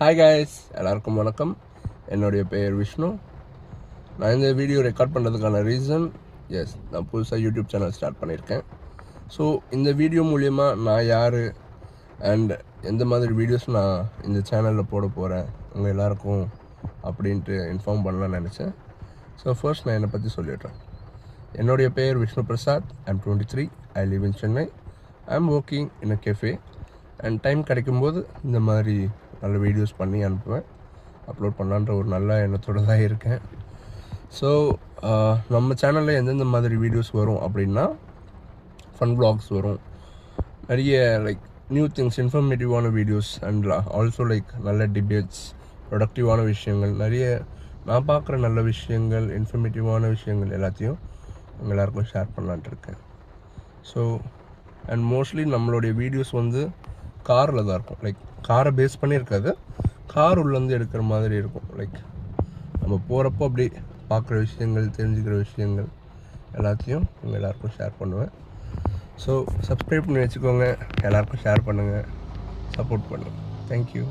Hi guys, எல்லாருக்கும் வணக்கம். என்னுடைய பெயர் விஷ்ணு. நான் இந்த வீடியோ ரெக்கார்ட் பண்ணுறதுக்கான ரீசன், நான் புதுசாக யூடியூப் சேனல் ஸ்டார்ட் பண்ணியிருக்கேன். ஸோ இந்த வீடியோ மூலயமா நான் யார் அண்ட் எந்த மாதிரி வீடியோஸ் நான் இந்த சேனலில் போட போகிறேன் உங்கள் எல்லாருக்கும் அப்படின்ட்டு இன்ஃபார்ம் பண்ணலான்னு நினச்சேன். ஸோ ஃபர்ஸ்ட் நான் என்னை பற்றி சொல்லிடுறேன். என்னுடைய பெயர் Vishnu Prasad. I'm 23. I live in Chennai. I'm working in a cafe and time கிடைக்கும்போது இந்த மாதிரி நல்ல வீடியோஸ் பண்ணி அனுப்புவேன், அப்லோட் பண்ணலான்ற ஒரு நல்ல எண்ணத்தோடு தான் இருக்கேன். ஸோ நம்ம சேனலில் எந்தெந்த மாதிரி வீடியோஸ் வரும் அப்படின்னா, ஃபன் வ்ளாக்ஸ் வரும், நிறைய லைக் நியூ திங்ஸ், இன்ஃபர்மேட்டிவான வீடியோஸ் அண்ட் ஆல்சோ லைக் நல்ல டிபேட்ஸ், ப்ரொடக்டிவான விஷயங்கள், நிறைய நான் பார்க்குற நல்ல விஷயங்கள், இன்ஃபர்மேட்டிவான விஷயங்கள் எல்லாத்தையும் உங்கள் எல்லாருக்கும் ஷேர் பண்ணலான்ட்டு இருக்கேன். ஸோ அண்ட் மோஸ்ட்லி நம்மளுடைய வீடியோஸ் வந்து காரில் தான் இருக்கும். லைக் காரை பேஸ் பண்ணி இருக்காது, கார் உள்ளேருந்து எடுக்கிற மாதிரி இருக்கும். லைக் நம்ம போகிறப்போ அப்படி பார்க்குற விஷயங்கள், தெரிஞ்சுக்கிற விஷயங்கள் எல்லாத்தையும் உங்கள் எல்லாருக்கும் ஷேர் பண்ணுவேன். ஸோ சப்ஸ்கிரைப் பண்ணி வச்சுக்கோங்க, எல்லாருக்கும் ஷேர் பண்ணுங்கள், சப்போர்ட் பண்ணுங்கள். தேங்க்யூ.